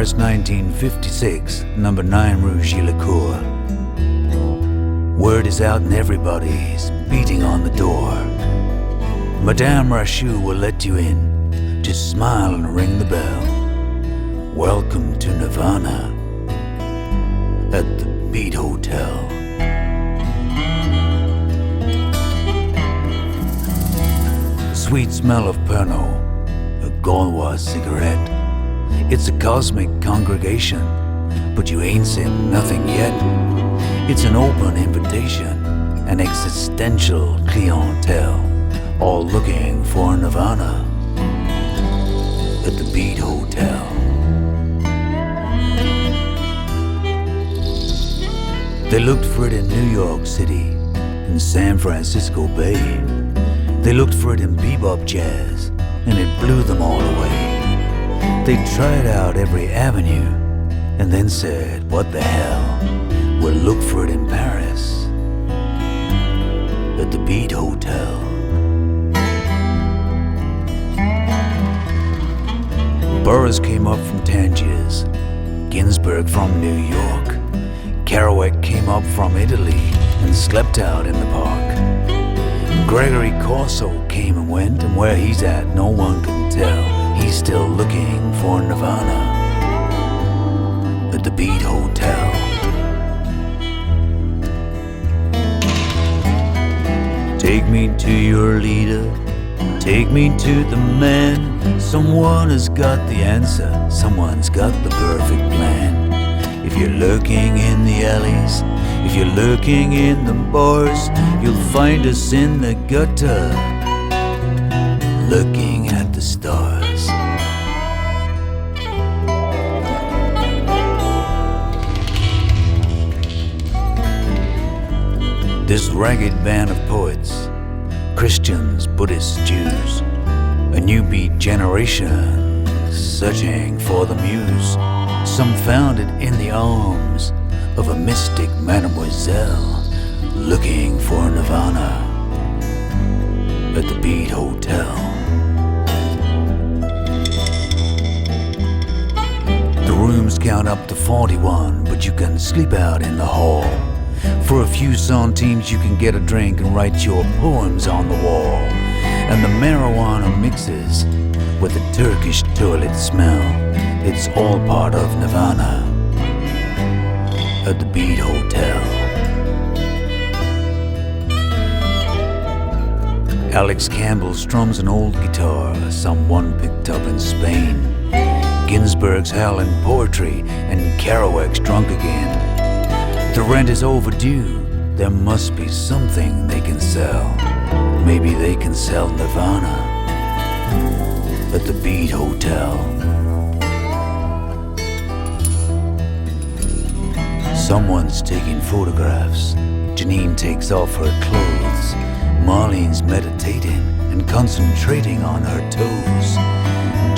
Paris 1956, number 9 Rue Gillicourt. Word is out and everybody's beating on the door. Madame Rachou will let you in. Just smile and ring the bell. Welcome to Nirvana at the Beat Hotel. Sweet smell of Pernod, a Gaulois cigarette. It's a cosmic congregation, but you ain't seen nothing yet. It's an open invitation, an existential clientele, all looking for Nirvana at the Beat Hotel. They looked for it in New York City, in San Francisco Bay. They looked for it in bebop jazz, and it blew them all away. They tried out every avenue, and then said, what the hell, we'll look for it in Paris, at the Beat Hotel. Burroughs came up from Tangiers, Ginsberg from New York, Kerouac came up from Italy and slept out in the park. Gregory Corso came and went, and where he's at no one can tell. He's still looking for Nirvana at the Beat Hotel. Take me to your leader, take me to the man. Someone has got the answer, someone's got the perfect plan. If you're lurking in the alleys, if you're lurking in the bars, you'll find us in the gutter, looking at the stars. This ragged band of poets, Christians, Buddhists, Jews, a new beat generation searching for the muse. Some found it in the arms of a mystic mademoiselle, looking for Nirvana at the Beat Hotel. The rooms count up to 41, but you can sleep out in the hall. For a few centimes you can get a drink and write your poems on the wall. And the marijuana mixes with the Turkish toilet smell. It's all part of Nirvana at the Beat Hotel. Alex Campbell strums an old guitar someone picked up in Spain. Ginsberg's howling poetry and Kerouac's drunk again. The rent is overdue, there must be something they can sell. Maybe they can sell Nirvana at the Beat Hotel. Someone's taking photographs. Janine takes off her clothes. Marlene's meditating and concentrating on her toes.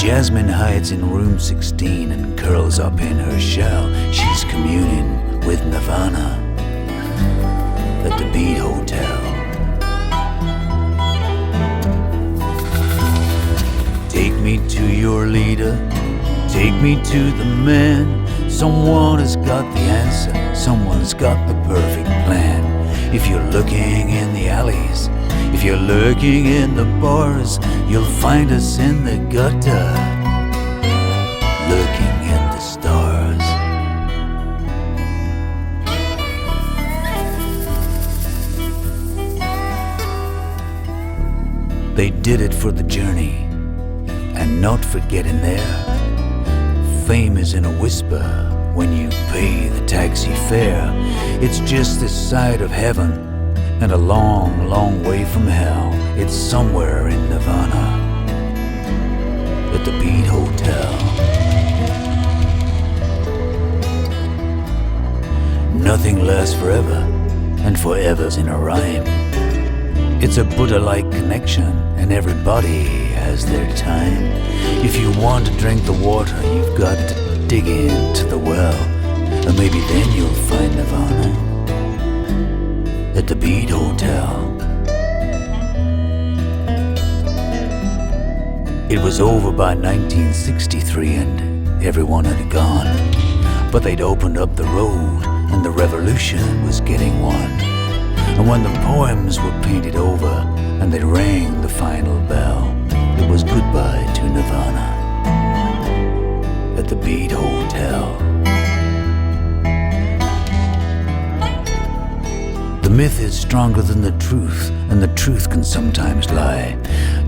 Jasmine hides in room 16 and curls up in her shell. She's communing with Nirvana at the Beat Hotel. Take me to your leader, take me to the man. Someone has got the answer, someone's got the perfect plan. If you're looking in the alleys, if you're lurking in the bars, you'll find us in the gutter, looking at the stars. They did it for the journey, and not for getting there. Fame is in a whisper when you pay the taxi fare. It's just this side of heaven and a long, long way from hell. It's somewhere in Nirvana at the Beat Hotel. Nothing lasts forever, and forever's in a rhyme. It's a Buddha-like connection, and everybody has their time. If you want to drink the water, you've got to dig into the well, and maybe then you'll find Nirvana at the Beat Hotel. It was over by 1963, and everyone had gone. But they'd opened up the road, and the revolution was getting won. And when the poems were painted over, and they rang the final bell, it was goodbye to Nirvana at the Beat Hotel. The myth is stronger than the truth, and the truth can sometimes lie.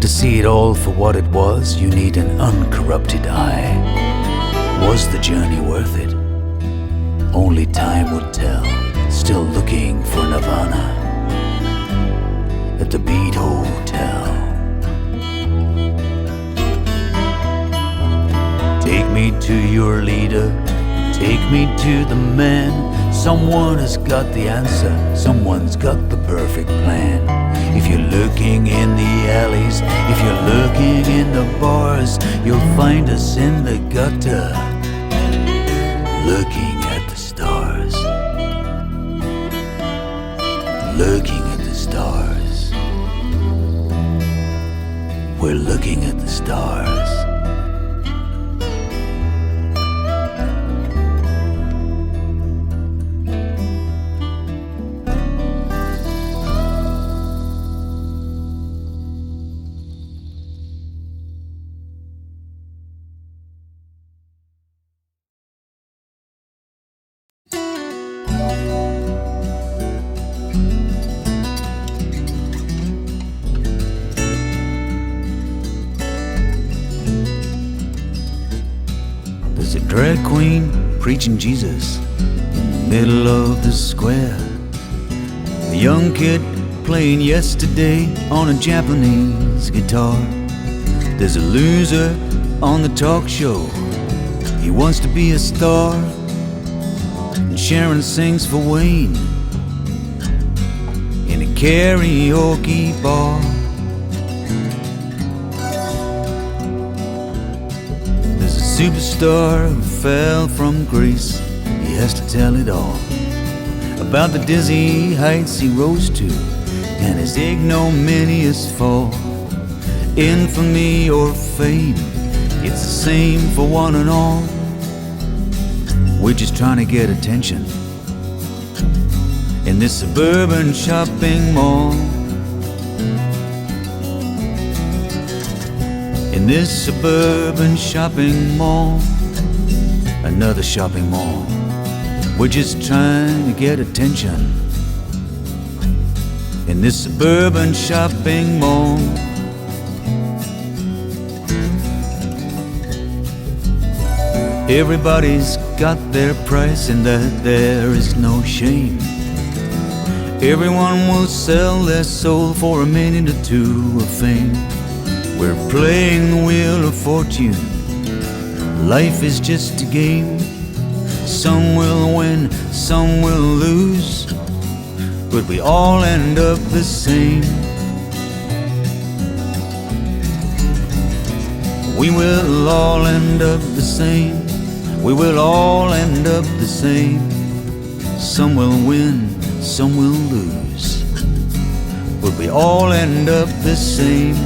To see it all for what it was, you need an uncorrupted eye. Was the journey worth it? Only time would tell. Still looking for Nirvana at the Beat Hotel. Take me to your leader, take me to the man. Someone has got the answer, someone's got the perfect plan. If you're looking in the alleys, if you're looking in the bars, you'll find us in the gutter, looking at the stars. Looking at the stars. We're looking at the stars. There's a drag queen preaching Jesus in the middle of the square. A young kid playing Yesterday on a Japanese guitar. There's a loser on the talk show, he wants to be a star. And Sharon sings for Wayne in a karaoke bar. Superstar who fell from grace, he has to tell it all about the dizzy heights he rose to and his ignominious fall. Infamy or fame, it's the same for one and all. We're just trying to get attention in this suburban shopping mall. In this suburban shopping mall, another shopping mall. We're just trying to get attention in this suburban shopping mall. Everybody's got their price, and that there is no shame. Everyone will sell their soul for a minute or two of fame. We're playing the wheel of fortune. Life is just a game. Some will win, some will lose, but we all end up the same. We will all end up the same. We will all end up the same. Some will win, some will lose, but we all end up the same.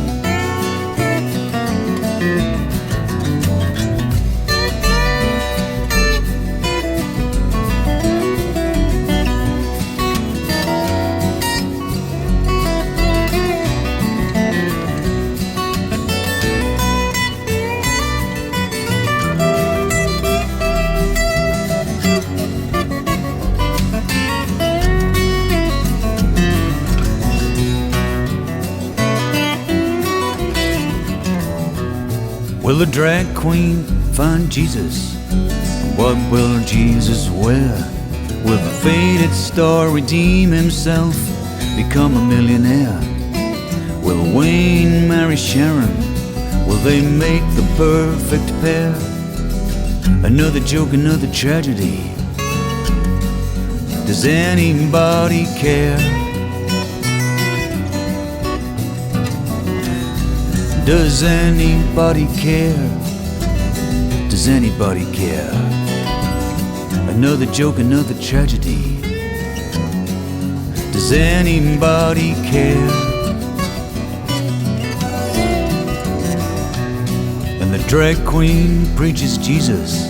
Will the drag queen find Jesus? What will Jesus wear? Will the faded star redeem himself, become a millionaire? Will Wayne marry Sharon? Will they make the perfect pair? Another joke, another tragedy. Does anybody care? Does anybody care? Does anybody care? Another joke, another tragedy. Does anybody care? And the drag queen preaches Jesus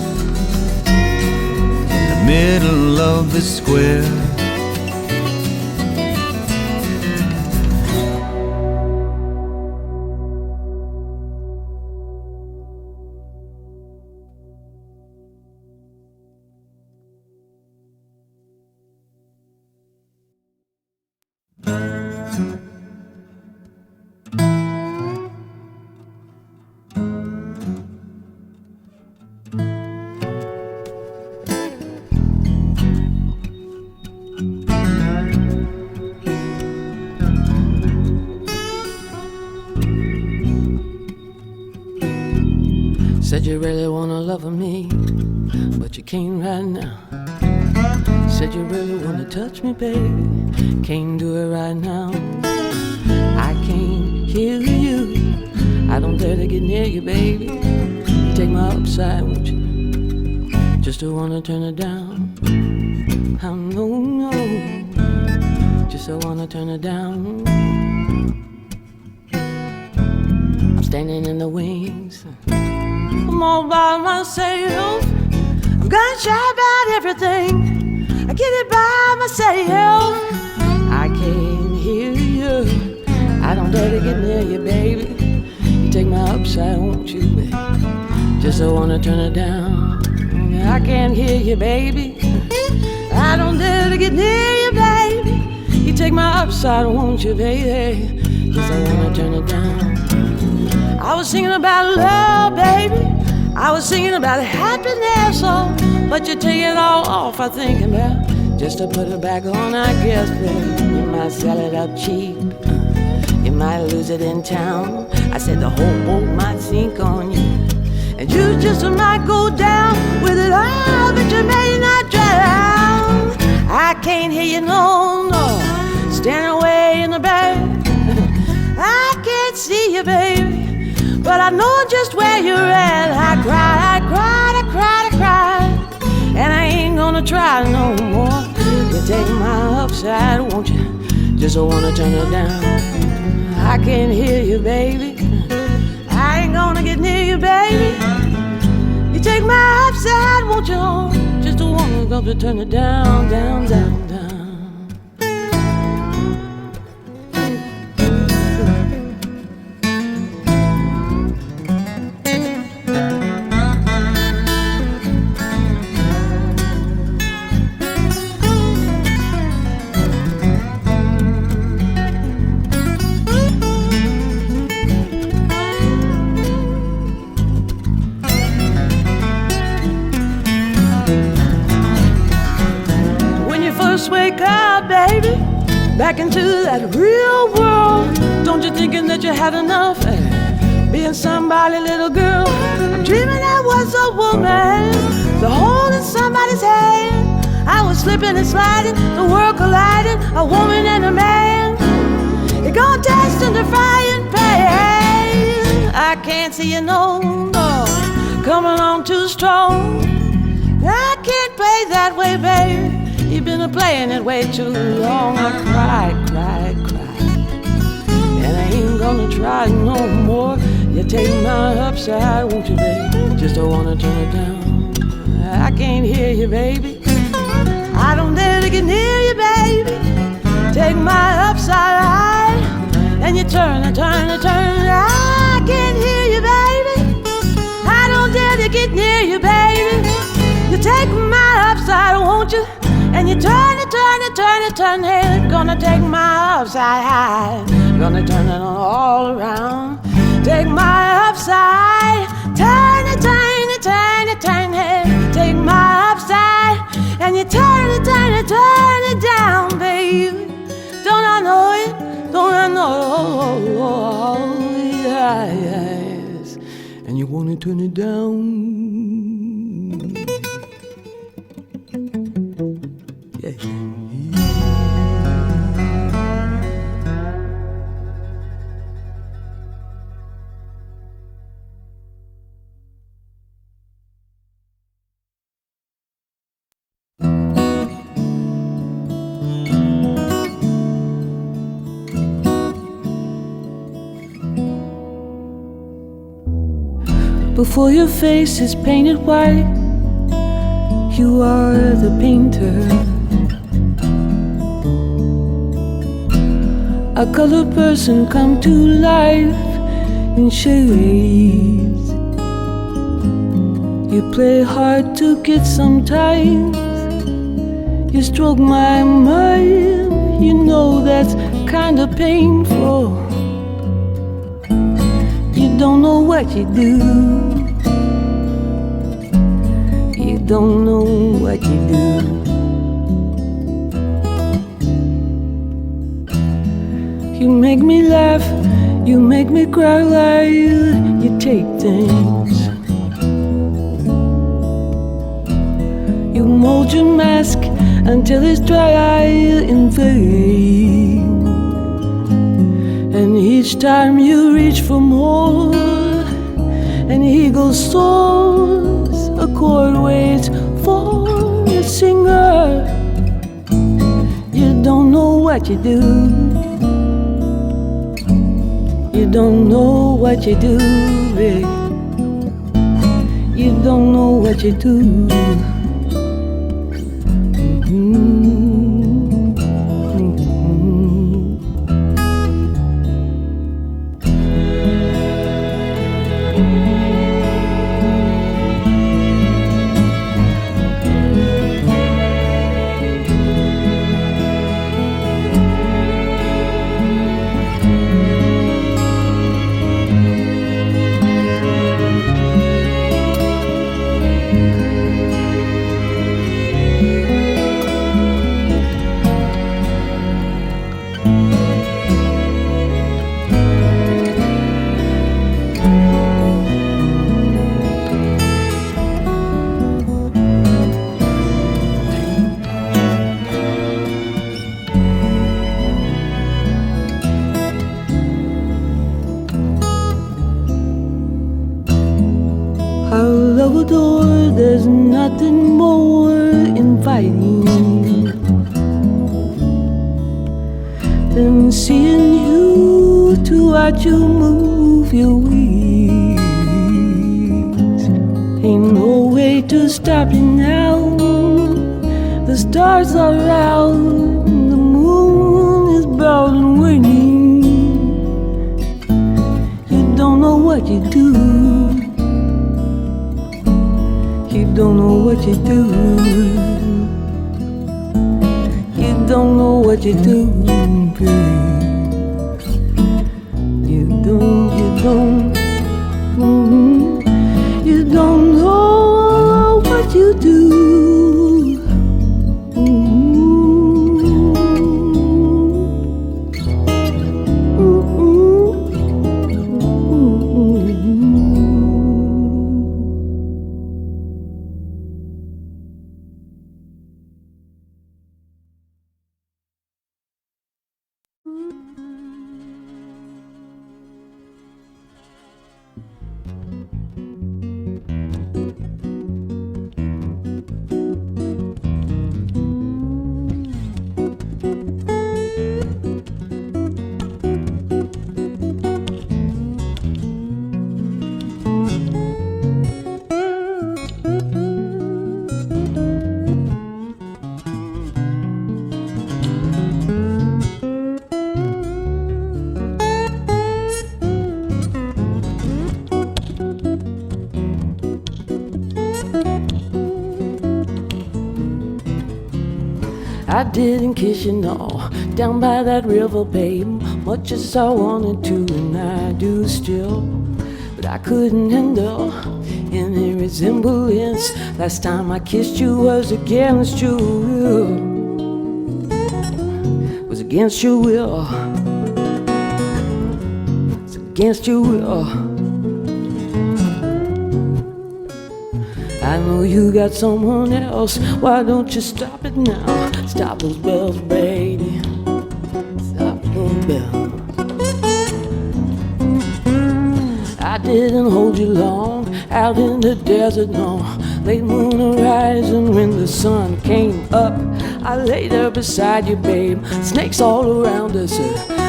in the middle of the square. Said you really wanna love me, but you can't right now. Said you really wanna touch me, baby, can't do it right now. I can't hear you, I don't dare to get near you, baby. You take my upside, won't you? Just to wanna turn it down. I know, no, just to wanna turn it down. I'm standing in the wings, I'm all by myself. I'm gonna shy about everything, I get it by myself. I can't hear you, I don't dare to get near you, baby. You take my upside, won't you, baby? Just I wanna turn it down. I can't hear you, baby, I don't dare to get near you, baby. You take my upside, won't you, baby? Just I wanna turn it down. I was singing about love, baby, I was singing about happiness, oh, but you take it all off, I think about just to put it back on, I guess, baby. You might sell it up cheap, you might lose it in town. I said the whole boat might sink on you, and you just might go down with it all, but you may not drown. I can't hear you, no, no, standing away in the back. I can't see you, baby, but I know just where you're at. I cried, I cried, I cried, I cried, and I ain't gonna try no more. You take my upside, won't you? Just I wanna turn it down. I can't hear you, baby, I ain't gonna get near you, baby. You take my upside, won't you? Just I wanna go to turn it down, down, down, down. Wake up, baby, back into that real world. Don't you thinking that you had enough, being somebody, little girl? I'm dreaming I was a woman, the holding somebody's hand. I was slipping and sliding, the world colliding, a woman and a man. You're gonna test in the frying pan. I can't see you, no, no, coming on too strong. I can't play that way, baby, you've been playing it way too long. I cried, cried, cried, and I ain't gonna try no more. You take my upside, won't you, baby? Just don't wanna turn it down. I can't hear you, baby, I don't dare to get near you, baby. Take my upside high, and you turn it, turn it, turn it. I can't hear you, baby, I don't dare to get near you, baby. You take my upside, won't you? And you turn it, turn it, turn it, turn it. Gonna take my upside high, gonna turn it all around. Take my upside, turn it, turn it, turn it, turn it. Take my upside, and you turn it, turn it, turn it down, baby. Don't I know it? Don't I know? Yes. And you wanna turn it down? Before your face is painted white, you are the painter. A colored person come to life in shades. You play hard to get sometimes. You stroke my mind, you know that's kinda painful. You don't know what you do. You don't know what you do. You make me laugh, you make me cry while you take things. You mold your mask until it's dry in vain. And each time you reach for more, an eagle soars, a chord waits for a singer. You don't know what you do. You don't know what you do, babe. You don't know what you do. There's nothing more inviting than seeing you to watch you move your wings. Ain't no way to stop you now. The stars are out, the moon is broad and waning. You don't know what you do. You don't know what you do. You don't know what you do, babe. You don't, you don't know what you do. I didn't kiss you, no, down by that river, babe, much as I wanted to, and I do still. But I couldn't handle any resemblance. Last time I kissed you was against your will. Was against your will. It's against your will. I know you got someone else. Why don't you stop it now? Stop those bells, baby. Stop those bells. I didn't hold you long out in the desert, no. Late moon horizon when the sun came up, I lay there beside you, babe. Snakes all around us.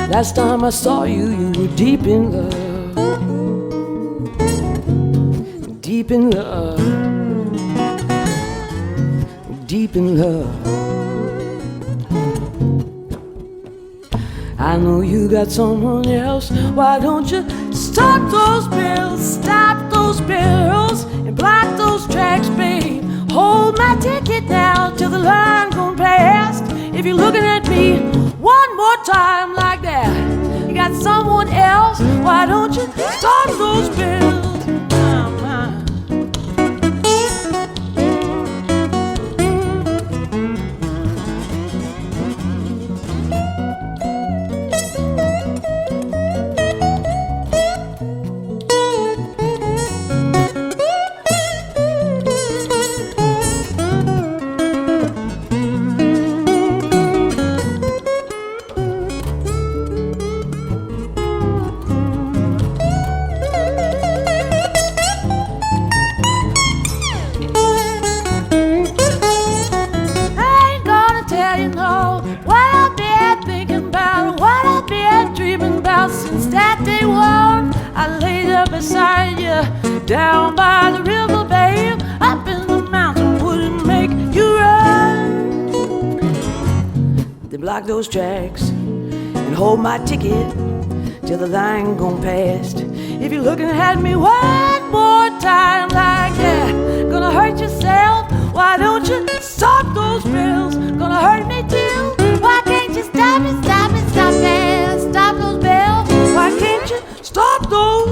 Last time I saw you, you were deep in love. deep in love, deep in love. I know you got someone else. Why don't you stop those bills, and block those tracks, babe? Hold my ticket now till the line gone past. If you're looking at me one more time like that, you got someone else. Why don't you stop those bills? Since that day one, I laid up beside you, down by the river, babe, up in the mountain, wouldn't make you run. They block those tracks and hold my ticket till the line gone past. If you're looking at me one more time like that, gonna hurt yourself. Why don't you stop those bills? Gonna hurt me too. Why can't you stop it, stop it, stop it, stop those bills? Why can't you stop those?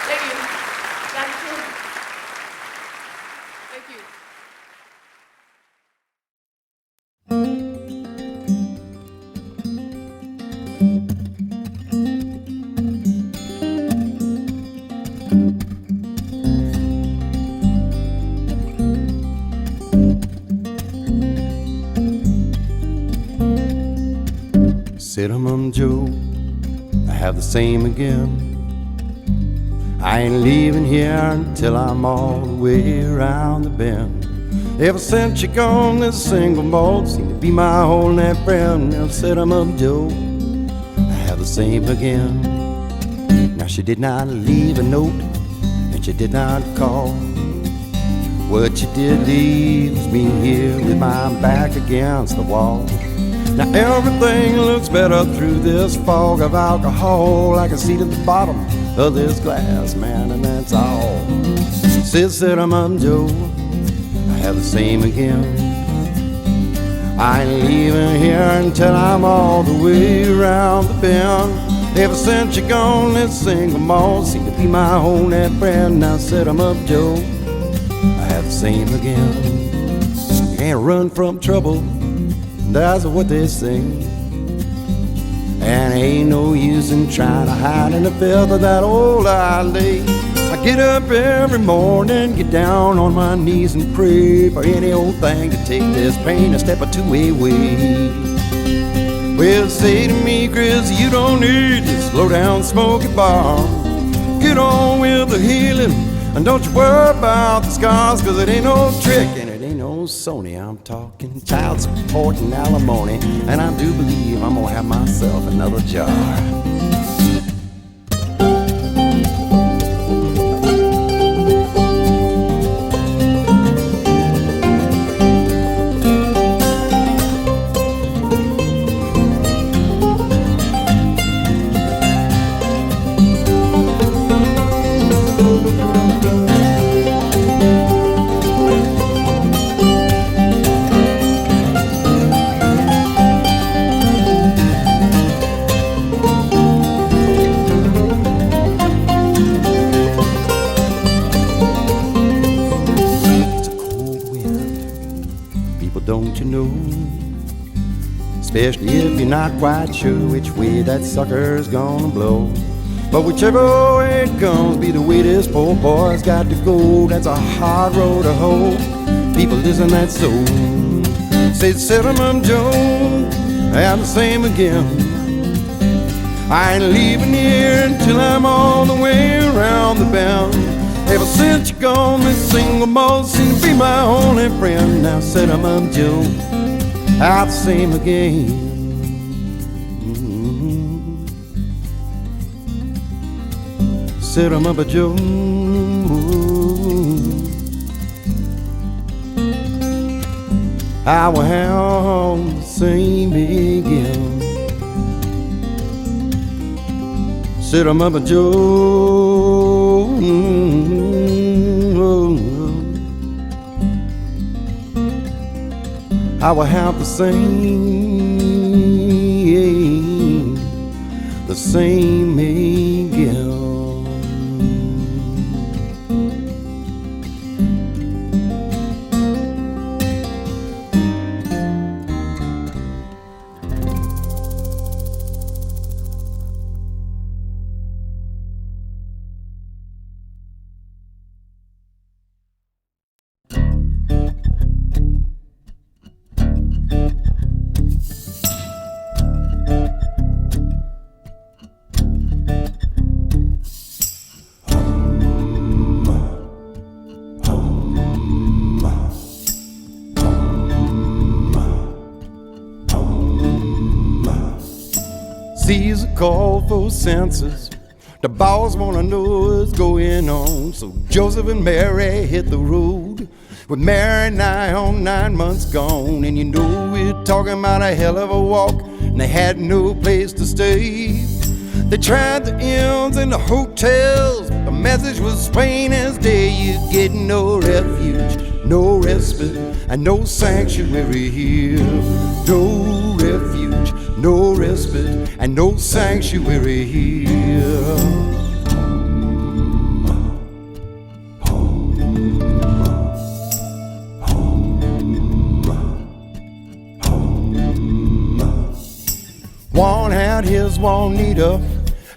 Thank you. Thank you. Thank you. Cinnamon Joe, I have the same again. I ain't leaving here until I'm all the way around the bend. Ever since you gone, this single malt seemed to be my whole net friend. Now Cinnamon Joe, I have the same again. Now she did not leave a note, and she did not call. What she did leave was me here with my back against the wall. Now everything looks better through this fog of alcohol. I can see to the bottom of this glass, man, and that's all. Says Cinnamon Joe, I have the same again. I ain't leaving here until I'm all the way around the bend. Ever since you're gone, this single malt seemed to be my whole net friend. Now Cinnamon Joe, I have the same again. You can't run from trouble, that's what they say. And ain't no use in trying to hide in the filth of that old alley. I get up every morning, get down on my knees and pray for any old thing to take this pain a step or two away. Well, say to me, Chris, you don't need to slow down, smoke it bar. Get on with the healing, and don't you worry about the scars, cause it ain't no trick and it ain't no Sony. I'm talking child support and alimony, and I do believe I'm gonna have myself another jar. Don't you know? Especially if you're not quite sure which way that sucker's gonna blow. But whichever way it comes, be the way this poor boy's got to go. That's a hard road to hoe. People, isn't that so? Say, Cinnamon Joe, I'm the same again. I ain't leaving here until I'm all the way around the bend. Ever since you gone, this single mother seems to be my only friend. Now said I'm Joe, out the same again. Said I'm up a Joe, I will have the same again. Said I'm up a Joe, I will have the same again. Sees a call for census. The boss wanna know what's going on. So Joseph and Mary hit the road, with Mary nigh on 9 months gone. And you know we're talking about a hell of a walk, and they had no place to stay. They tried the inns and the hotels, the message was plain as day. You get no refuge, no respite, and no sanctuary here. No refuge, no respite, and no sanctuary here. One had his Juanita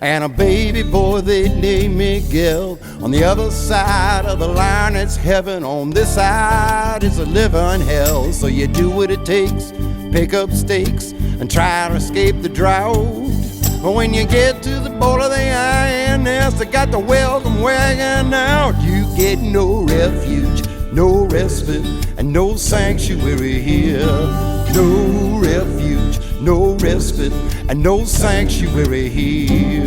and a baby boy they named Miguel. On the other side of the line it's heaven, on this side it's a living hell. So you do what it takes, pick up stakes and try to escape the drought. But when you get to the border of the INS, they got the welcome wagon out. You get no refuge, no respite, and no sanctuary here. No refuge, no respite, and no sanctuary here.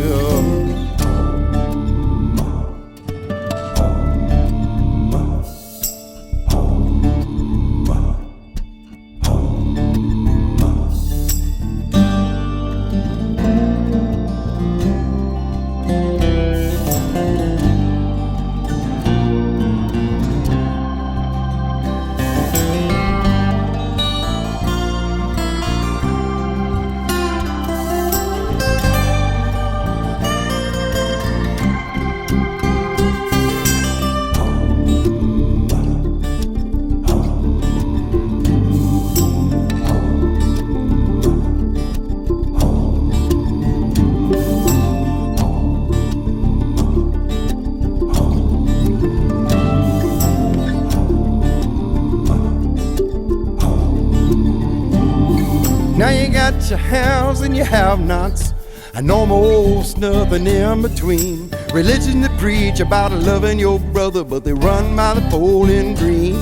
Now you got your haves and your have-nots, and almost nothing in between. Religion that preach about loving your brother, but they run by the Bowling Green.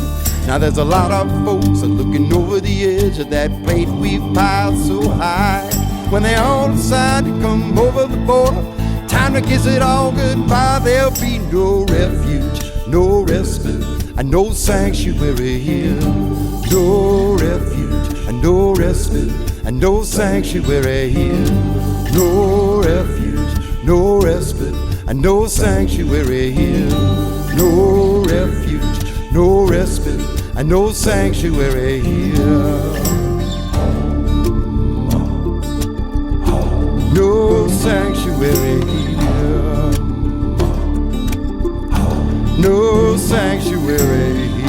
Now there's a lot of folks are looking over the edge of that plate we've piled so high. When they all decide to come over the border, time to kiss it all goodbye. There'll be no refuge, no respite, and no sanctuary here. No refuge, and no respite, and no sanctuary here. No refuge, no respite, and no sanctuary here. No refuge, no respite, and no sanctuary here. No sanctuary here. No sanctuary here.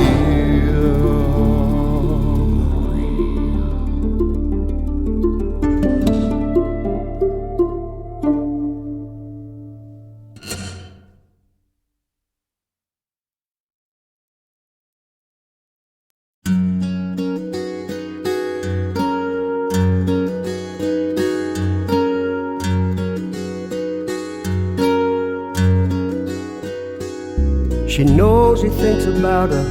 She knows he thinks about her,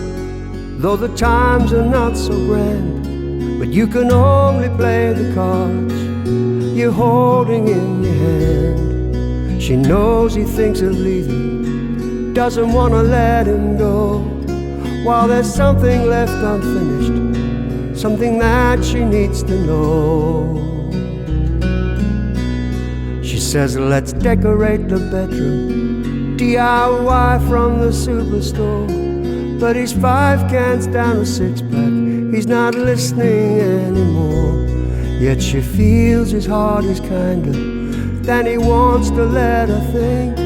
though the times are not so grand. But you can only play the cards you're holding in your hand. She knows he thinks of leaving, doesn't want to let him go, while there's something left unfinished, something that she needs to know. She says, let's decorate the bedroom, DIY from the superstore. But he's 5 cans down a 6-pack, he's not listening anymore. Yet she feels his heart is kinder than he wants to let her think.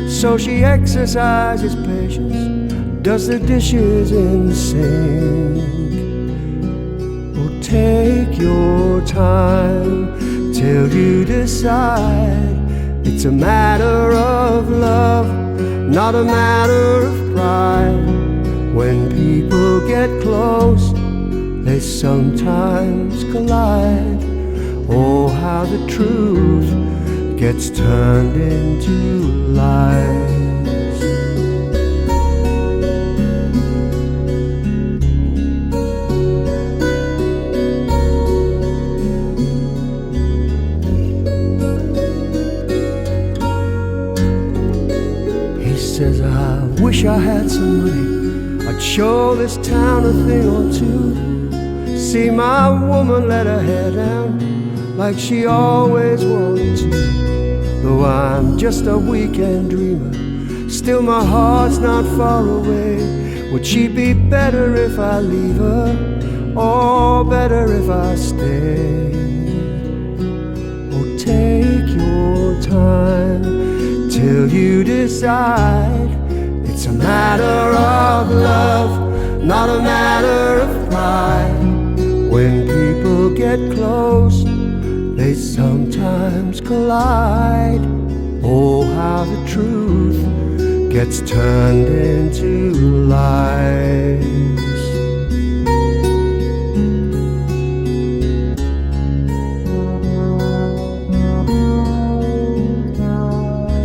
So she exercises patience, does the dishes in the sink. Oh, take your time till you decide. It's a matter of love, not a matter of pride. When people get close, they sometimes collide. Oh, how the truth gets turned into lies. He says, I wish I had some money, I'd show this town a thing or two. See my woman let her hair down like she always wanted to. Though I'm just a weekend dreamer, still my heart's not far away. Would she be better if I leave her, or better if I stay? Oh, take your time till you decide. It's a matter of love, not a matter of pride. When people get close, they sometimes collide. Oh, how the truth gets turned into lies.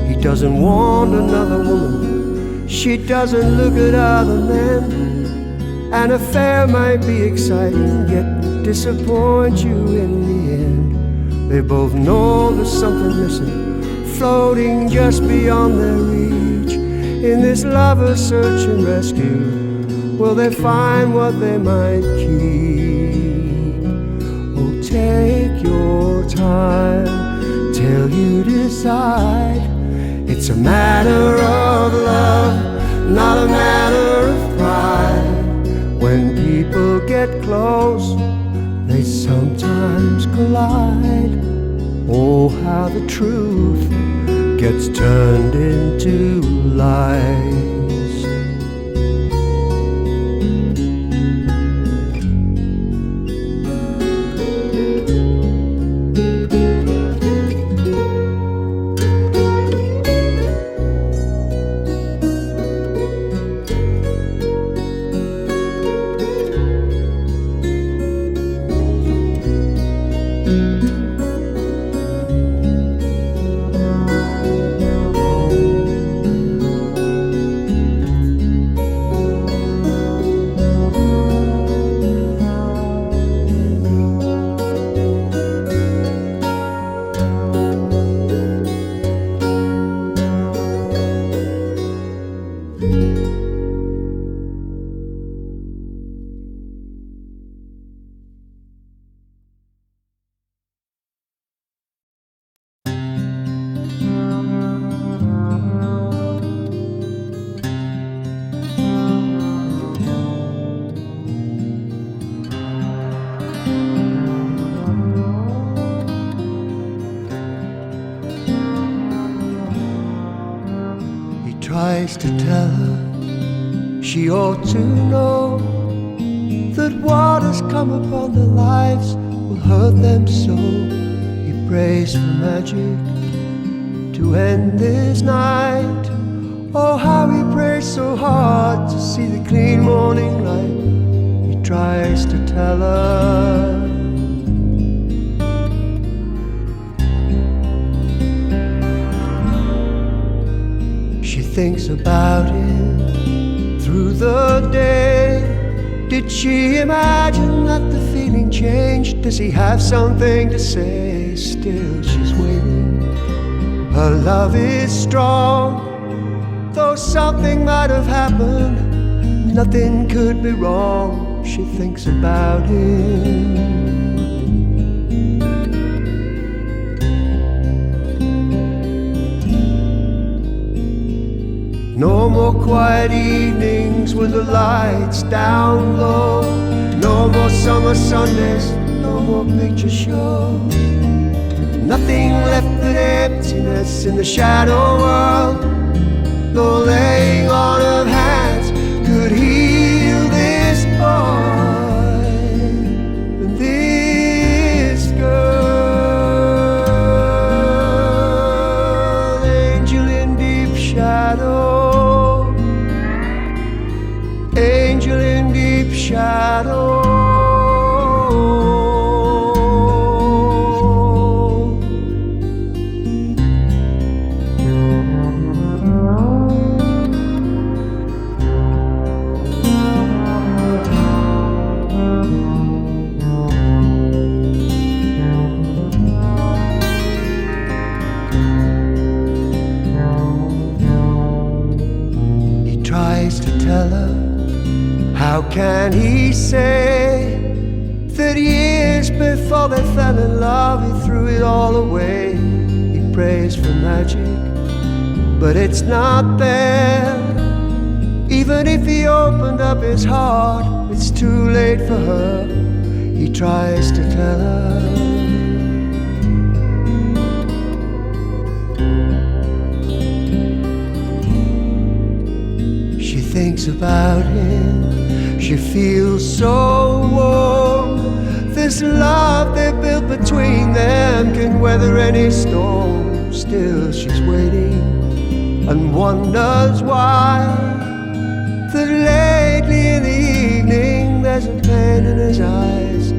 He doesn't want another woman, she doesn't look at other men. An affair might be exciting, yet disappoint you in the end. They both know there's something missing, floating just beyond their reach. In this lover's search and rescue, will they find what they might keep? Oh, take your time till you decide. It's a matter of love, not a matter of pride. When people get close, they sometimes collide. Oh, how the truth gets turned into lies. Tries to tell her she ought to know that what has come upon their lives will hurt them so. He prays for magic to end this night. Oh, how he prays so hard to see the clean morning light. He tries to tell her thinks about it through the day. Did she imagine that the feeling changed? Does he have something to say? Still she's waiting. Her love is strong, though something might have happened. Nothing could be wrong. She thinks about him. No more quiet evenings with the lights down low. No more summer Sundays, no more picture shows. Nothing left but emptiness in the shadow world. No laying on of hands could heal this boy and this girl. Angel in deep shadow. Angel in deep shadow. He tries to tell her. How can he say that years before they fell in love he threw it all away? He prays for magic, but it's not there. Even if he opened up his heart, it's too late for her. He tries to tell her. She thinks about him. She feels so warm. This love they built between them can weather any storm. Still she's waiting and wonders why. That lately in the evening there's a pain in his eyes.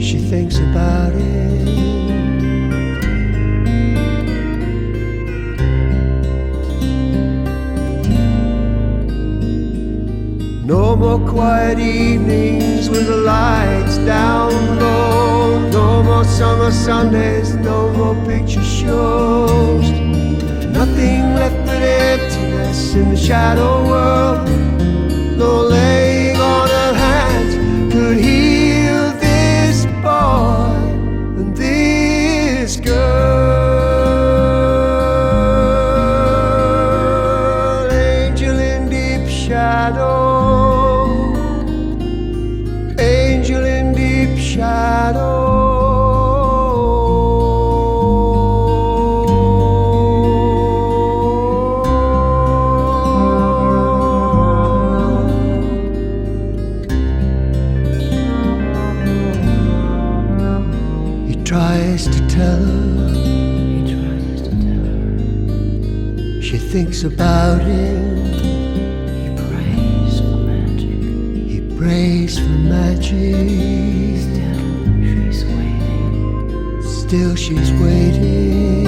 She thinks about it. No more quiet evenings with the lights down low. No more summer Sundays, no more picture shows. Nothing left but emptiness in the shadow world. No laying on of hands could heal this boy and this girl. Angel in deep shadow. Angel in deep shadow. He tries to tell her. She thinks about him. Prays for magic. Still she's waiting.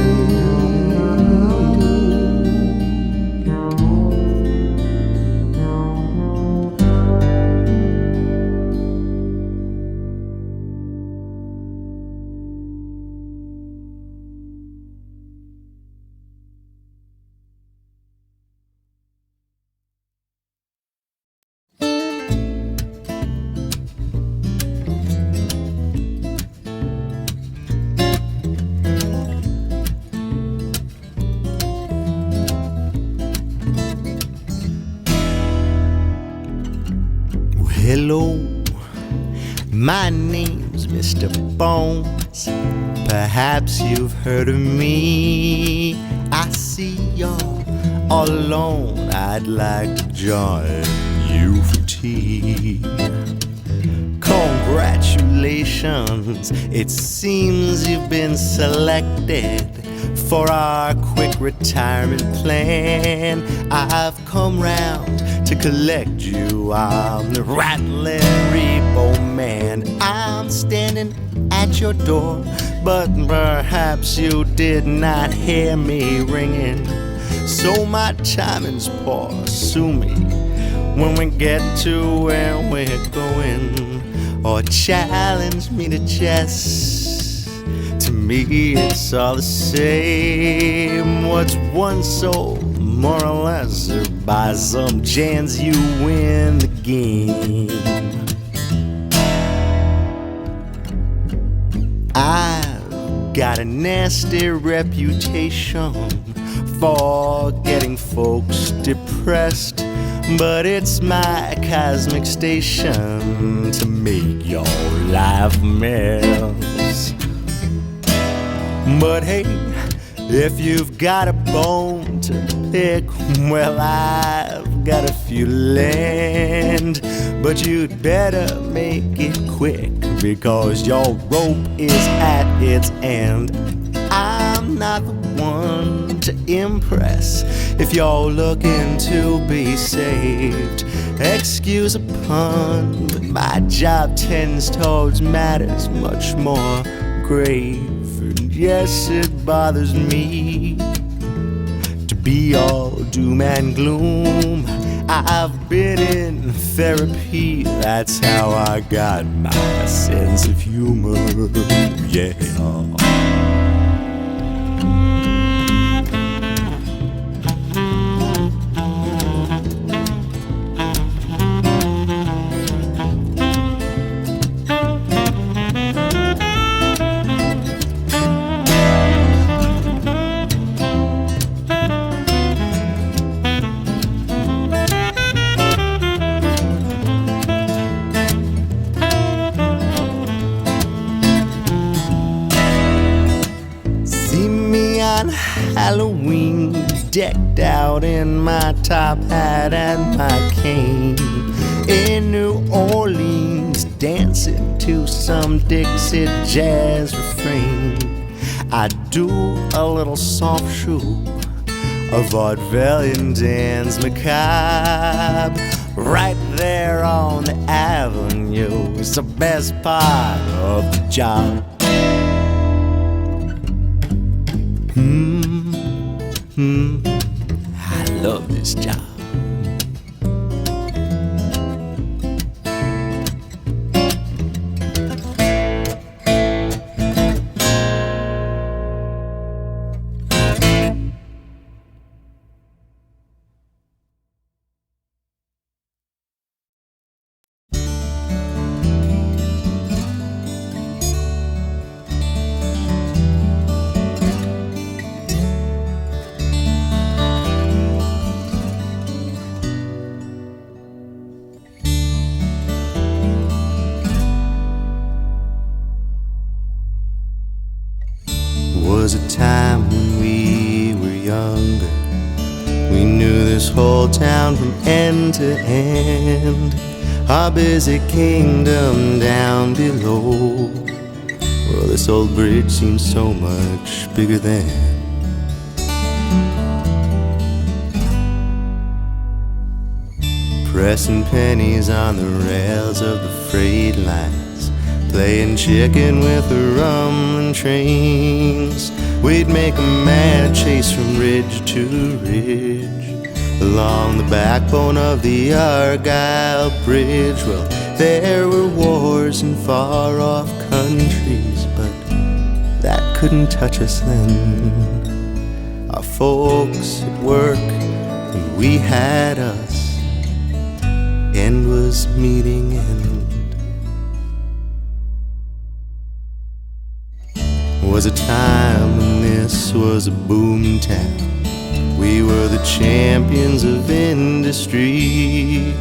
Hello, my name's Mr. Bones. Perhaps you've heard of me. I see you're all alone. I'd like to join you for tea. Congratulations, it seems you've been selected for our quick retirement plan. I've come round to collect you. I'm the rattling repo man. I'm standing at your door, but perhaps you did not hear me ringing. So my timing's poor, sue me when we get to where we're going, or challenge me to chess. To me it's all the same. What's one soul, more or less, or by some chance you win the game. I've got a nasty reputation for getting folks depressed, but it's my cosmic station to make your life mess. But hey, if you've got a bone to pick, well, I've got a few land, but you'd better make it quick, because your rope is at its end. I'm not the one to impress if you're looking to be saved. Excuse a pun, but my job tends towards matters much more grave. And yes, it bothers me to be all doom and gloom. I've been in therapy, that's how I got my sense of humor, yeah. Halloween, decked out in my top hat and my cane, in New Orleans, dancing to some Dixie jazz refrain. I do a little soft shoe, a vaudevillian dance macabre, right there on the avenue. It's the best part of the job. I love this job. Was a time when we were younger. We knew this whole town from end to end, our busy kingdom down below. Well, this old bridge seems so much bigger than. Pressing pennies on the rails of the freight lines, playing chicken with the rumbling trains. We'd make a mad chase from ridge to ridge, along the backbone of the Argyle Bridge. Well, there were wars in far-off countries, but that couldn't touch us then. Our folks at work, and we had us. End was meeting end. Was a time when this was a boom town. We were the champions of industry.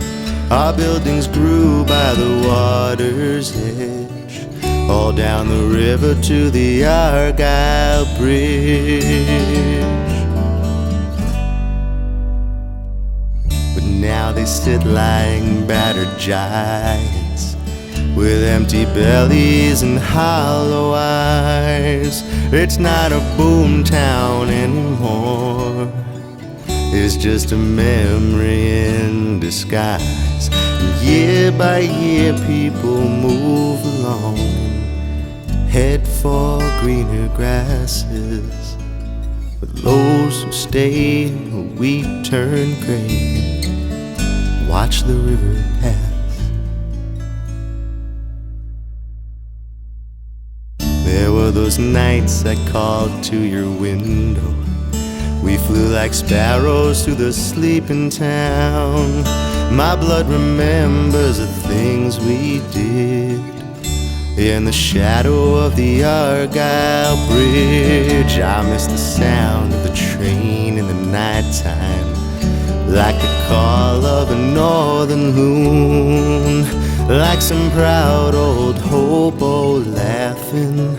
Our buildings grew by the water's edge, all down the river to the Argyle Bridge. But now they sit lying battered giants, with empty bellies and hollow eyes. It's not a boom town anymore, it's just a memory in disguise. And year by year people move along, head for greener grasses. But those who stay, we turn gray, watch the river pass. There were those nights I called to your window. We flew like sparrows through the sleeping town. My blood remembers the things we did in the shadow of the Argyle Bridge. I miss the sound of the train in the nighttime, like the call of a northern loon, like some proud old hobo laughing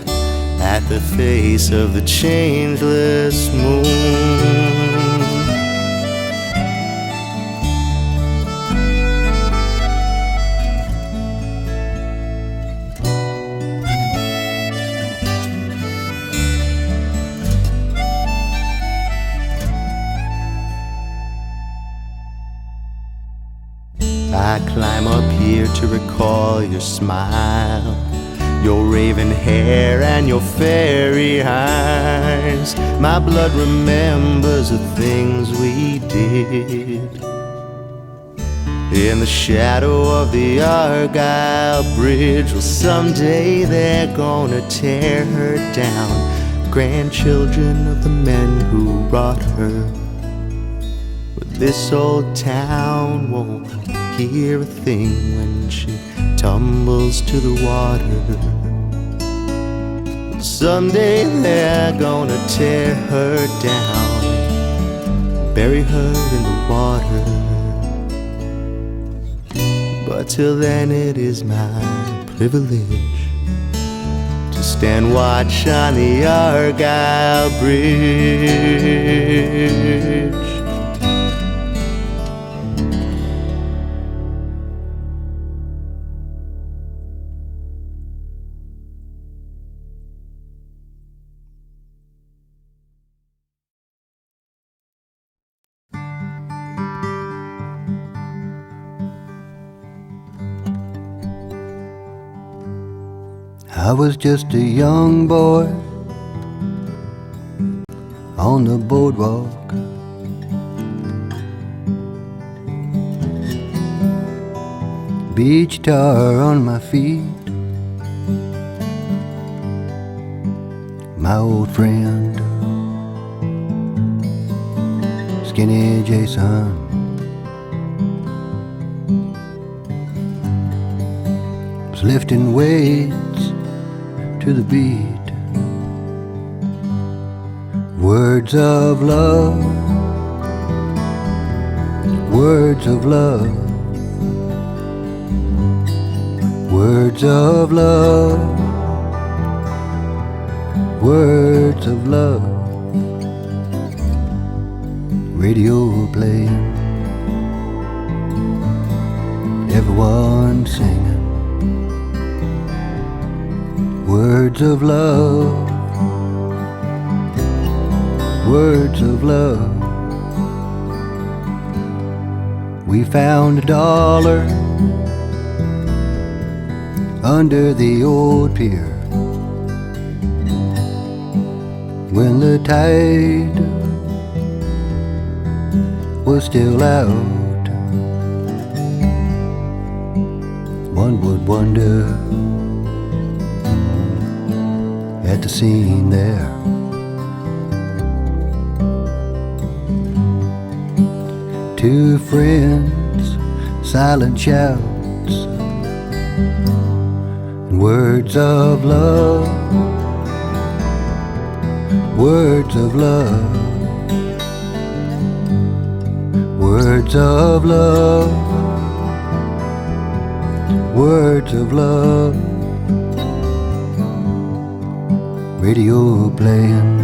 at the face of the changeless moon. I climb up here to recall your smile, your raven hair and your fairy eyes. My blood remembers the things we did in the shadow of the Argyle Bridge. Well, someday they're gonna tear her down, grandchildren of the men who brought her. But this old town won't hear a thing when she tumbles to the water. Someday they're gonna tear her down, bury her in the water. But till then it is my privilege to stand watch on the Argyle Bridge. I was just a young boy on the boardwalk, beach tar on my feet. My old friend, Skinny Jason, was lifting weights to the beat. Words of love, words of love, words of love, words of love. Radio playing, everyone singing. Words of love, words of love. We found $1 under the old pier when the tide was still out. One would wonder at the scene there. Two friends, silent shouts, and words of love, words of love, words of love, words of love. Radio playing,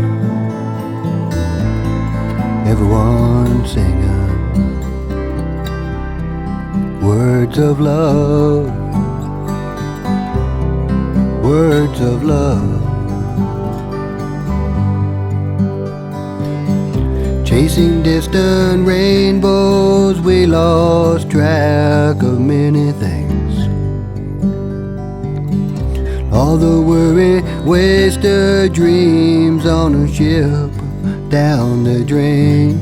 everyone singing. Words of love, words of love. Chasing distant rainbows, we lost track of many things. All the worry, wasted dreams on a ship down the drain.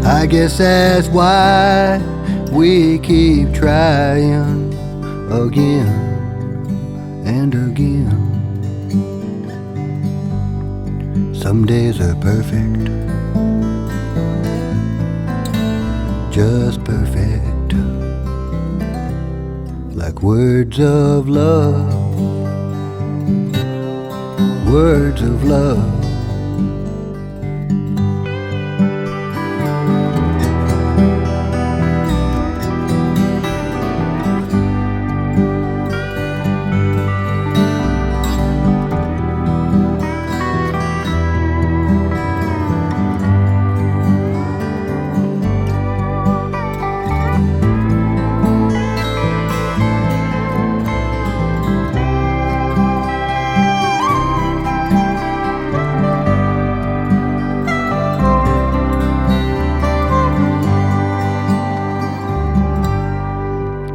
I guess that's why we keep trying again and again. Some days are perfect, just perfect, like words of love, words of love.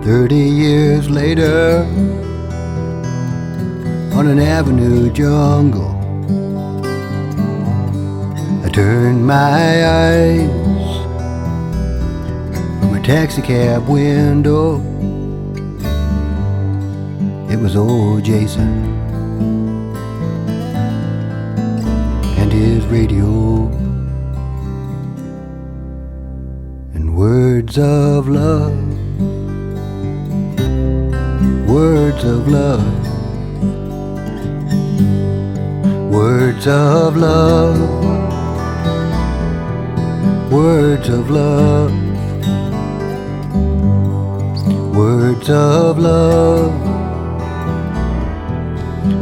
30 years later, on an avenue jungle, I turned my eyes from a taxi cab window. It was old Jason and his radio and words of love. Words of love, words of love, words of love, words of love,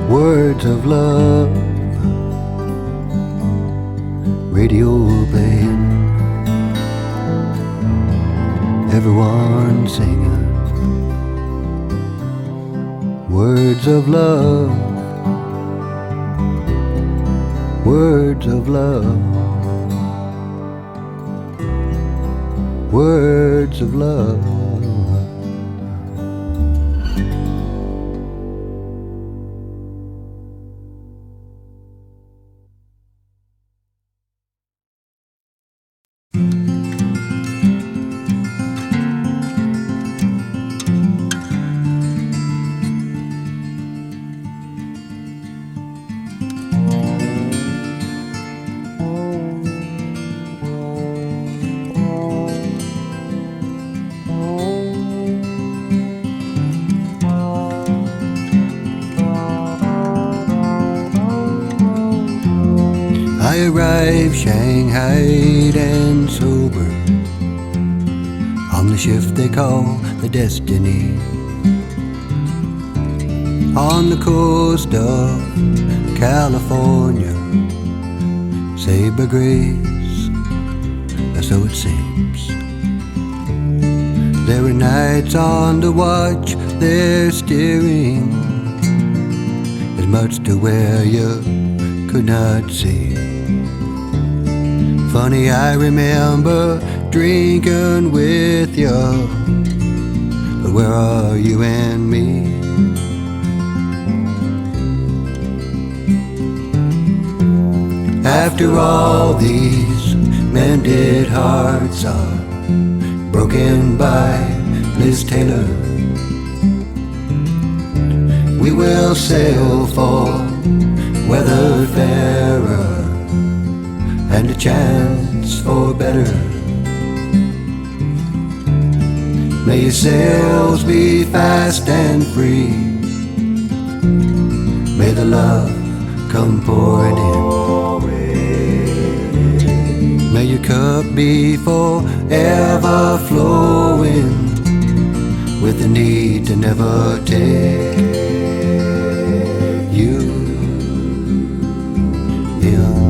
words of love. Radio playing, everyone singing. Words of love, words of love, words of love. I arrived shanghaied and sober on the shift they call the Destiny, on the coast of California. Saved by grace, so it seems. There were nights on the watch, they're steering as much to where you could not see. Funny, I remember drinking with you, but where are you and me? After all, these mended hearts are broken by Liz Taylor. We will sail for weather fairer and a chance for better. May your sails be fast and free. May the love come pouring in. May your cup be forever flowing with the need to never take you in.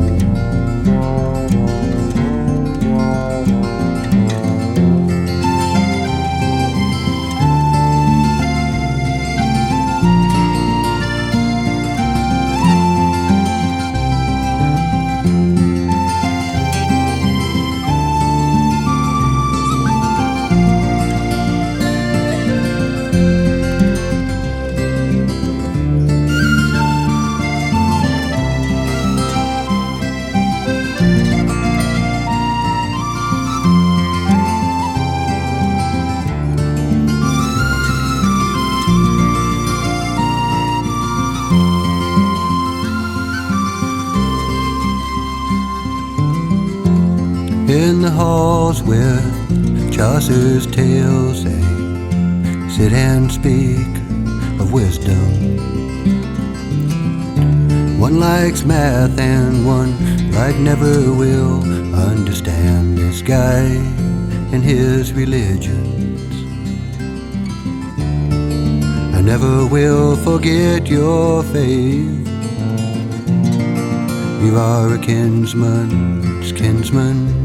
in the halls where Chaucer's tales say, sit and speak of wisdom. One likes math and one like never will understand this guy and his religions. I never will forget your faith. You are a kinsman's kinsman.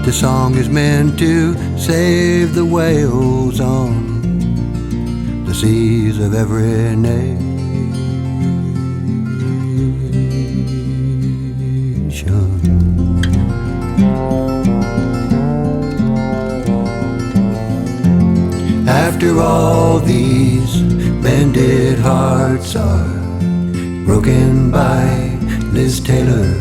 The song is meant to save the whales on the seas of every nation. After all, these bended hearts are broken by Liz Taylor.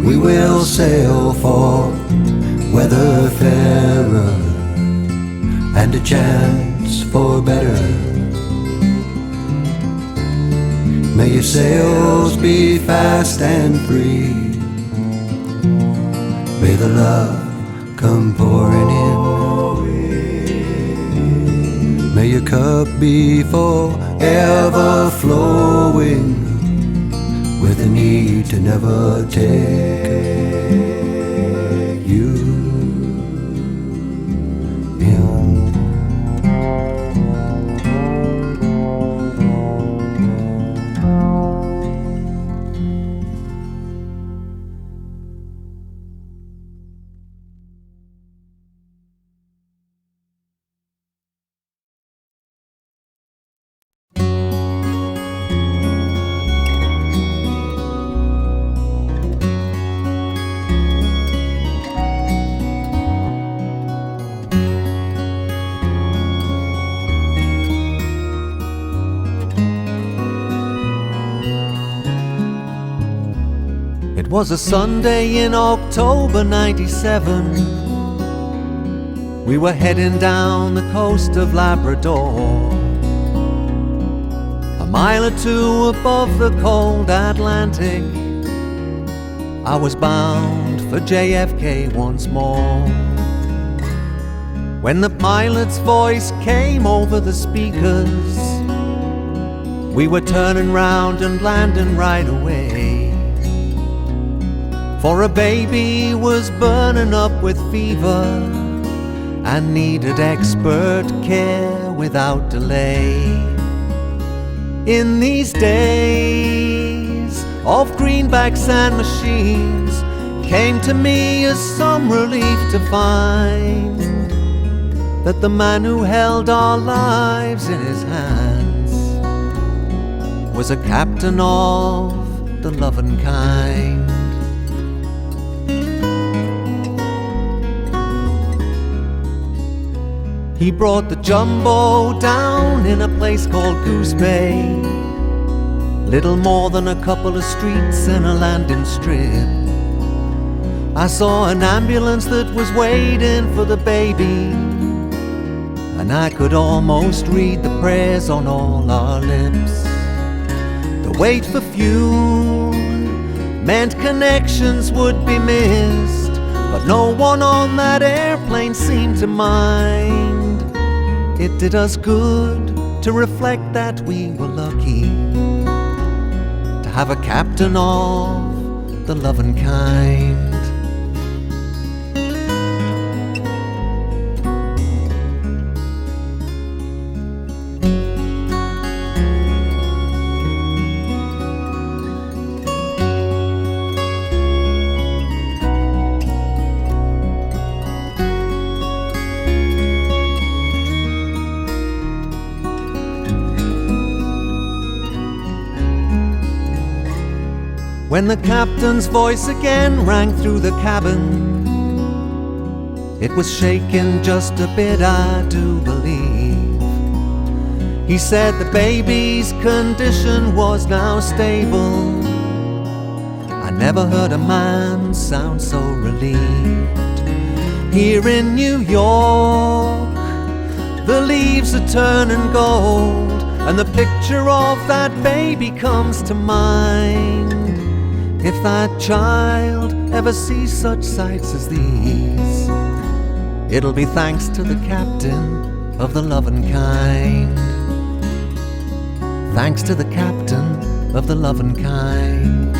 We will sail for weatherfarer and a chance for better. May your sails be fast and free. May the love come pouring in. May your cup be forever flowing with the need to never take you in. It was a Sunday in October '97. We were heading down the coast of Labrador, a mile or two above the cold Atlantic. I was bound for JFK once more, when the pilot's voice came over the speakers. We were turning round and landing right away, for a baby was burning up with fever and needed expert care without delay. In these days of greenbacks and machines, came to me as some relief to find that the man who held our lives in his hands was a captain of the loving kind. He brought the jumbo down in a place called Goose Bay, little more than a couple of streets and a landing strip. I saw an ambulance that was waiting for the baby, and I could almost read the prayers on all our lips. The wait for fuel meant connections would be missed, but no one on that airplane seemed to mind. It did us good to reflect that we were lucky to have a captain of the loving kind. When the captain's voice again rang through the cabin, it was shaking just a bit, I do believe. He said the baby's condition was now stable. I never heard a man sound so relieved. Here in New York, the leaves are turning gold, and the picture of that baby comes to mind. If that child ever sees such sights as these, it'll be thanks to the captain of the loving kind. Thanks to the captain of the loving kind.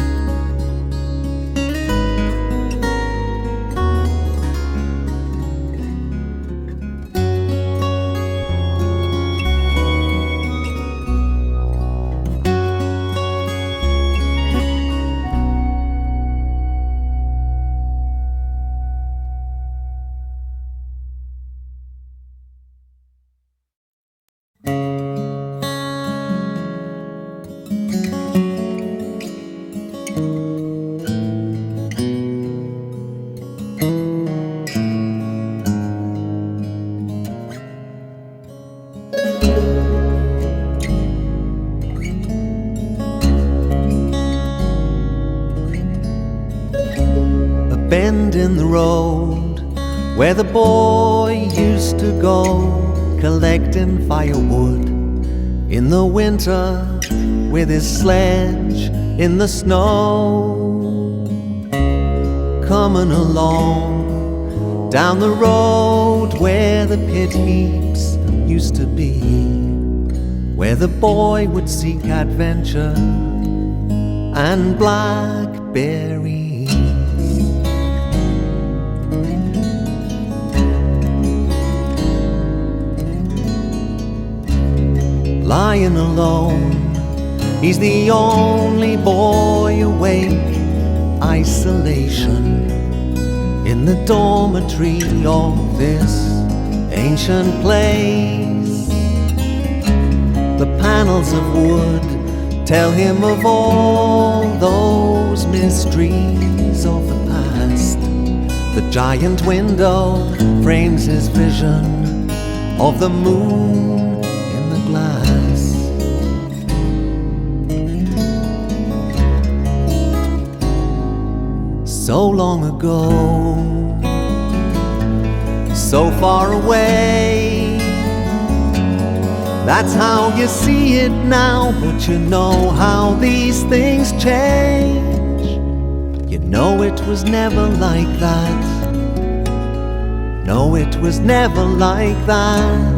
Bend in the road where the boy used to go collecting firewood in the winter with his sledge in the snow. Coming along down the road where the pit heaps used to be, where the boy would seek adventure and blackberries. Lying alone, he's the only boy awake. Isolation in the dormitory of this ancient place. The panels of wood tell him of all those mysteries of the past. The giant window frames his vision of the moon in the glass. So long ago, so far away. That's how you see it now, but you know how these things change. You know it was never like that. No, it was never like that.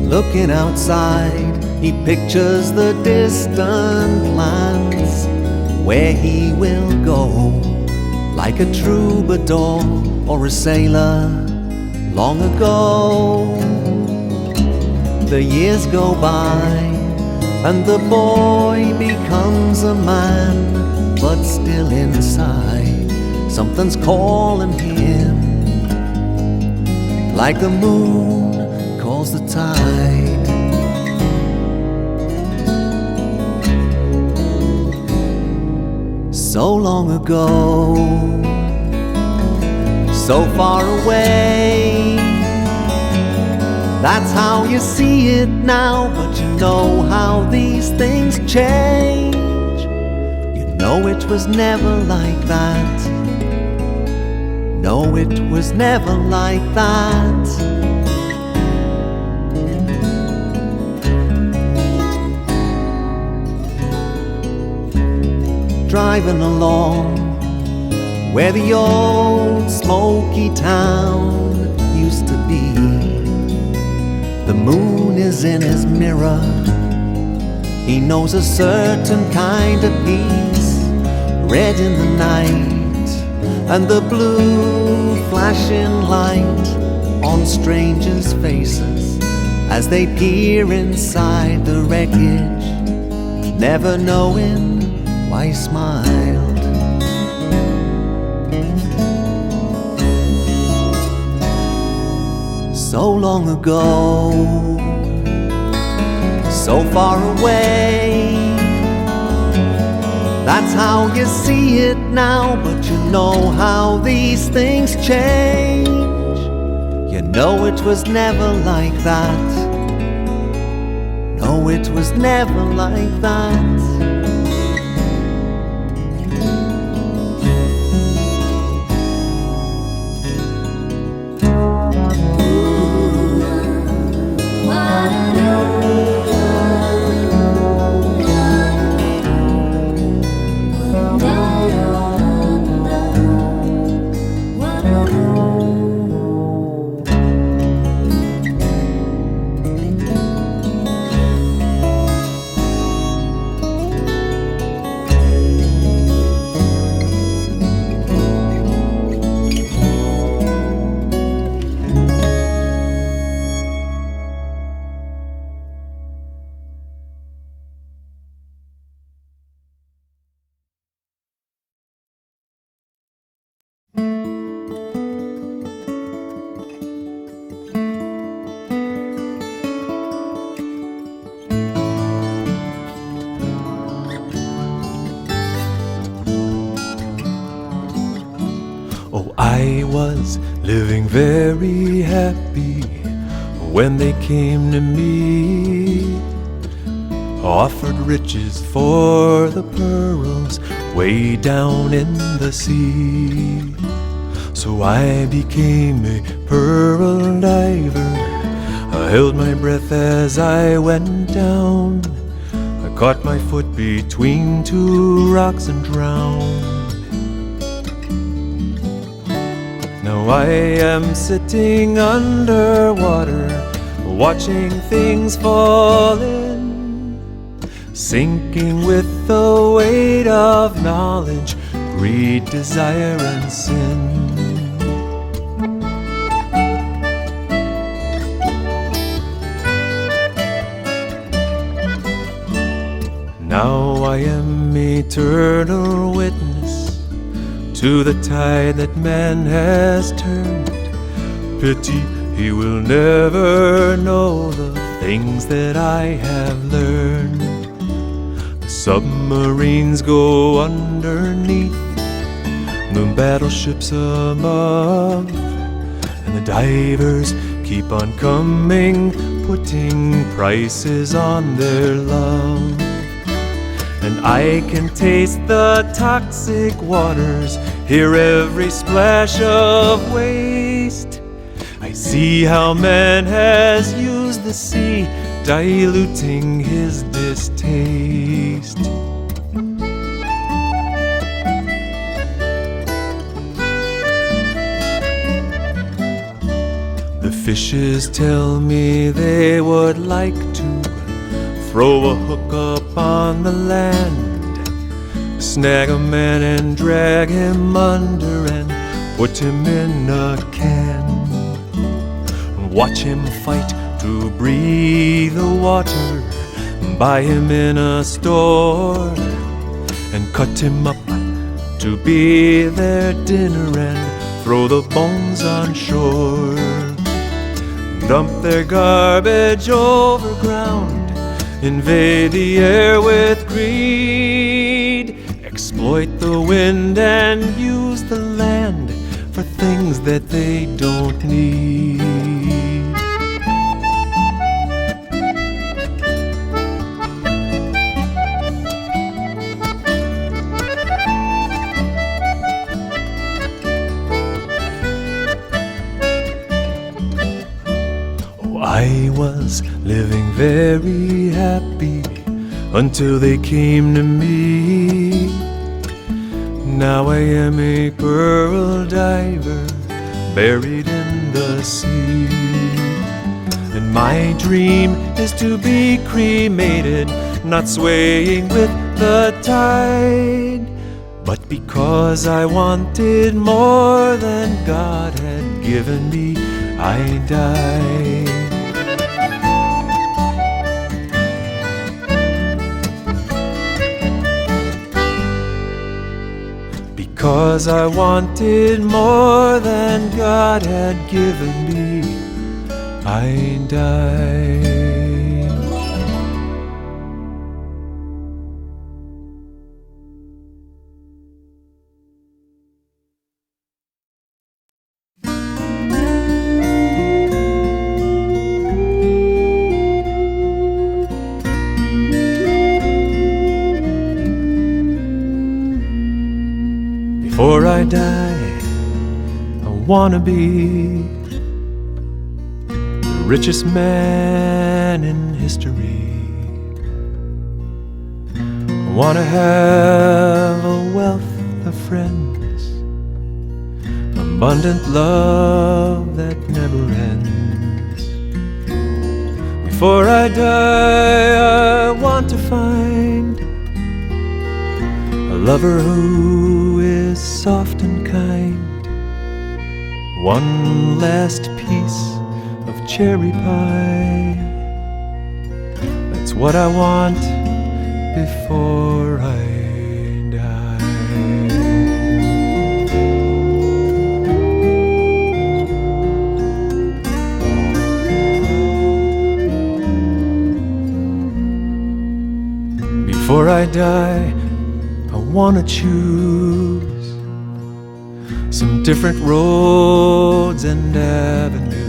Looking outside, he pictures the distant lands where he will go, like a troubadour or a sailor long ago. The years go by and the boy becomes a man, but still inside something's calling him, like the moon calls the tide. So long ago, so far away. That's how you see it now, but you know how these things change. You know it was never like that. No, it was never like that. Driving along where the old smoky town used to be. The moon is in his mirror. He knows a certain kind of peace, red in the night and the blue flashing light on strangers' faces as they peer inside the wreckage, never knowing why he smiled. So long ago, so far away. That's how you see it now, but you know how these things change. You know it was never like that. No, it was never like that. Oh, I was living very happy when they came to me, offered riches for the pearls way down in the sea. So I became a pearl diver. I held my breath as I went down. I caught my foot between two rocks and drowned. Now I am sitting underwater, watching things fall in, sinking with the weight of knowledge, greed, desire, and sin. Now I am eternal witness to the tide that man has turned. Pity he will never know the things that I have learned. The submarines go underneath, the battleships above, and the divers keep on coming, putting prices on their love. And I can taste the toxic waters, hear every splash of waste. I see how man has used the sea, diluting his distaste. The fishes tell me they would like to throw a hook up on the land, snag a man and drag him under and put him in a can, and watch him fight to breathe the water, buy him in a store, and cut him up to be their dinner and throw the bones on shore. Dump their garbage overground, invade the air with greed, exploit the wind and use the land for things that they don't need. I was living very happy until they came to me. Now I am a pearl diver buried in the sea, and my dream is to be cremated, not swaying with the tide. But because I wanted more than God had given me, I died. Because I wanted more than God had given me, I died. Before I die, I wanna be the richest man in history. I want to have a wealth of friends, abundant love that never ends. Before I die, I want to find a lover who is soft and kind, one last piece of cherry pie. That's what I want before I die. Before I die, I want to choose some different roads and avenues.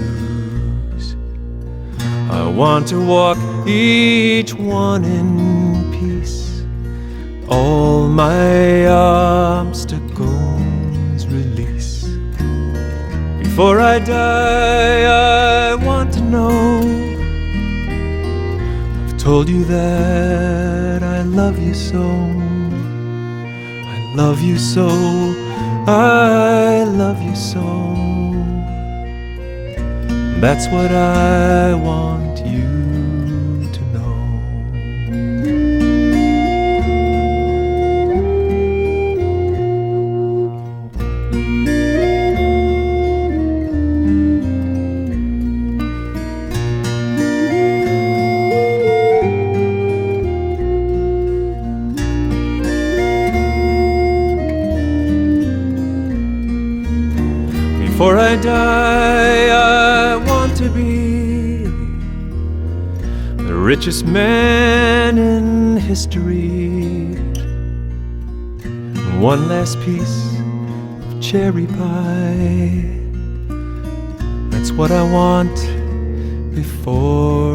I want to walk each one in peace, all my obstacles release. Before I die, I want to know I've told you that I love you so. I love you so, I love you so. That's what I want you to know. Before I die, I want to be the richest man in history. One last piece of cherry pie. That's what I want before